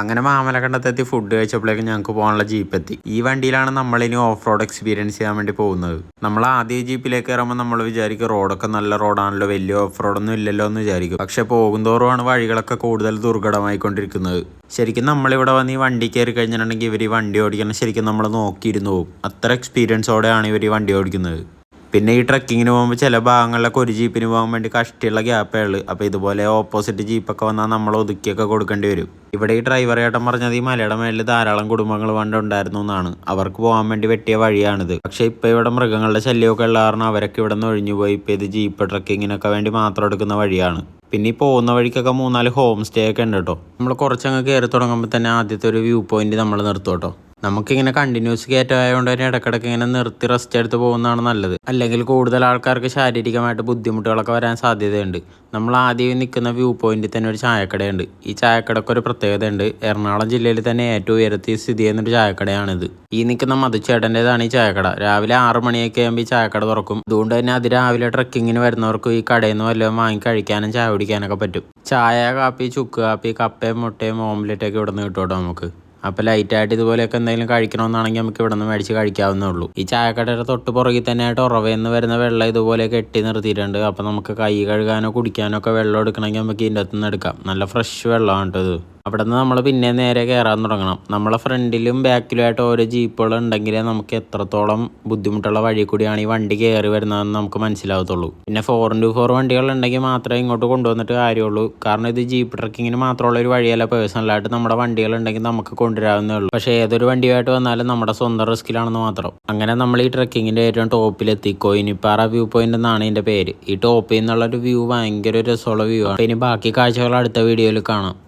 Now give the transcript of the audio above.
അങ്ങനെ മാമലക്കണ്ടത്തെത്തി ഫുഡ് കഴിച്ചപ്പോഴേക്കും ഞങ്ങൾക്ക് പോകാനുള്ള ജീപ്പ് എത്തി. ഈ വണ്ടിയിലാണ് നമ്മളിനി ഓഫ് റോഡ് എക്സ്പീരിയൻസ് ചെയ്യാൻ വേണ്ടി പോകുന്നത്. നമ്മൾ ആദ്യം ജീപ്പിലേക്ക് കയറുമ്പോൾ നമ്മൾ വിചാരിക്കും റോഡൊക്കെ നല്ല റോഡാണല്ലോ, വലിയ ഓഫ് റോഡൊന്നും ഇല്ലല്ലോ എന്ന് വിചാരിക്കും. പക്ഷെ പോകുന്തോറുമാണ് വഴികളൊക്കെ കൂടുതൽ ദുർഘടമായിക്കൊണ്ടിരിക്കുന്നത്. ശരിക്കും നമ്മളിവിടെ വന്ന് ഈ വണ്ടി കയറി കഴിഞ്ഞിട്ടുണ്ടെങ്കിൽ ഇവർ ഈ വണ്ടി ഓടിക്കണം ശരിക്കും നമ്മൾ നോക്കിയിരുന്നു പോകും. അത്ര എക്സ്പീരിയൻസോടെയാണ് ഇവർ ഈ വണ്ടി ഓടിക്കുന്നത്. പിന്നെ ഈ ട്രക്കിങ്ങിന് പോകുമ്പോൾ ചില ഭാഗങ്ങളിലൊക്കെ ഒരു ജീപ്പിന് പോകാൻ വേണ്ടി കഷ്ടിയുള്ള ഗ്യാപ്പേ ഉള്ളൂ. അപ്പോൾ ഇതുപോലെ ഓപ്പോസിറ്റ് ജീപ്പൊക്കെ വന്നാൽ നമ്മൾ ഒതുക്കിയൊക്കെ കൊടുക്കേണ്ടി വരും. ഇവിടെ ഈ ഡ്രൈവർ ചേട്ടൻ പറഞ്ഞത് ഈ മലയുടെ മേളിൽ ധാരാളം കുടുംബങ്ങൾ പണ്ട് ഉണ്ടായിരുന്നു എന്നാണ്. അവർക്ക് പോകാൻ വേണ്ടി വെട്ടിയ വഴിയാണിത്. പക്ഷേ ഇപ്പോൾ ഇവിടെ മൃഗങ്ങളുടെ ശല്യമൊക്കെ ഉള്ള കാരണം അവരൊക്കെ ഇവിടെ നിന്ന് ഒഴിഞ്ഞുപോയി. ഇപ്പോൾ ഇത് ജീപ്പ് ട്രക്കിങ്ങിനൊക്കെ വേണ്ടി മാത്രം എടുക്കുന്ന വഴിയാണ്. പിന്നെ ഈ പോകുന്ന വഴിക്കൊക്കെ 3-4 ഹോം സ്റ്റേ ഒക്കെ ഉണ്ട് കേട്ടോ. നമ്മൾ കുറച്ചങ്ങ് കയറി തുടങ്ങുമ്പോൾ തന്നെ ആദ്യത്തെ ഒരു വ്യൂ പോയിന്റ് നമ്മൾ നിർത്തും കേട്ടോ. നമുക്കിങ്ങനെ കണ്ടിന്യൂസ് കയറ്റമായതുകൊണ്ട് തന്നെ ഇടയ്ക്കിടയ്ക്ക് ഇങ്ങനെ നിർത്തി റെസ്റ്റ് എടുത്ത് പോകുന്നതാണ് നല്ലത്. അല്ലെങ്കിൽ കൂടുതൽ ആൾക്കാർക്ക് ശാരീരികമായിട്ട് ബുദ്ധിമുട്ടുകളൊക്കെ വരാൻ സാധ്യതയുണ്ട്. നമ്മൾ ആദ്യം നിൽക്കുന്ന വ്യൂ പോയിന്റിൽ തന്നെ ഒരു ചായക്കടയുണ്ട്. ഈ ചായക്കടയ്ക്ക് ഒരു പ്രത്യേകതയുണ്ട്. എറണാകുളം ജില്ലയിൽ തന്നെ ഏറ്റവും ഉയരത്തിൽ സ്ഥിതി ചെയ്യുന്നൊരു ചായക്കടയാണിത്. ഈ നിൽക്കുന്ന മധുച്ചേട്ടൻ്റെതാണ് ഈ ചായക്കട. രാവിലെ 6 മണിയൊക്കെ ആകുമ്പോൾ ഈ ചായക്കട തുറക്കും. അതുകൊണ്ട് തന്നെ അതിരാവിലെ ട്രക്കിങ്ങിന് വരുന്നവർക്ക് ഈ കടയിൽ നിന്ന് വല്ലതും വാങ്ങി കഴിക്കാനും ചായ കുടിക്കാനൊക്കെ പറ്റും. ചായ, കാപ്പി, ചുക്ക് കാപ്പി, കപ്പയും മുട്ടയും ഓംലെറ്റൊക്കെ ഇവിടെ നിന്ന് കിട്ടും കേട്ടോ നമുക്ക്. അപ്പോൾ ലൈറ്റായിട്ട് ഇതുപോലെയൊക്കെ എന്തെങ്കിലും കഴിക്കണമെന്നാണെങ്കിൽ നമുക്ക് ഇവിടെ നിന്ന് മേടിച്ച് കഴിക്കാവുന്നേ ഉള്ളൂ. ഈ ചായക്കടയുടെ തൊട്ട് പുറകിൽ തന്നെയായിട്ട് ഉറവയെന്ന് വരുന്ന വെള്ളം ഇതുപോലെ കെട്ടി നിർത്തിയിട്ടുണ്ട്. അപ്പോൾ നമുക്ക് കൈ കഴുകാനോ കുടിക്കാനോ ഒക്കെ വെള്ളം എടുക്കണമെങ്കിൽ നമുക്ക് ഇതിൻ്റെ അകത്തുനിന്ന് എടുക്കാം. നല്ല ഫ്രഷ് വെള്ളമാണ് കേട്ടോ ഇത്. അവിടെ നിന്ന് നമ്മൾ പിന്നെ നേരെ കയറാൻ തുടങ്ങണം. നമ്മളെ ഫ്രണ്ടിലും ബാക്കിലുമായിട്ട് ഓരോ ജീപ്പുകൾ ഉണ്ടെങ്കിലേ നമുക്ക് എത്രത്തോളം ബുദ്ധിമുട്ടുള്ള വഴി കൂടിയാണ് ഈ വണ്ടി കയറി വരുന്നതെന്ന് നമുക്ക് മനസ്സിലാവത്തുള്ളൂ. പിന്നെ 4x4 വണ്ടികൾ ഉണ്ടെങ്കിൽ മാത്രമേ ഇങ്ങോട്ട് കൊണ്ടുവന്നിട്ട് കാര്യമുള്ളൂ. കാരണം ഇത് ജീപ്പ് ട്രക്കിങ്ങിന് മാത്രമുള്ള ഒരു വഴിയല്ല. പേഴ്സണലായിട്ട് നമ്മുടെ വണ്ടികൾ ഉണ്ടെങ്കിൽ നമുക്ക് കൊണ്ടുവരാവുന്നേ ഉള്ളൂ. പക്ഷേ ഏതൊരു വണ്ടിയായിട്ട് വന്നാലും നമ്മുടെ സ്വന്തം റിസ്കിലാണെന്ന് മാത്രം. അങ്ങനെ നമ്മൾ ഈ ട്രക്കിങ്ങിൻ്റെ ഏറ്റവും ടോപ്പിലെത്തി. കോയിനിപ്പാറ വ്യൂ പോയിന്റ് എന്നാണ് ഇതിൻ്റെ പേര്. ഈ ടോപ്പിൽ നിന്നുള്ളൊരു വ്യൂ ഭയങ്കര രസമുള്ള വ്യൂ ആണ്. ഇനി ബാക്കി കാഴ്ചകൾ അടുത്ത വീഡിയോയിൽ കാണാം.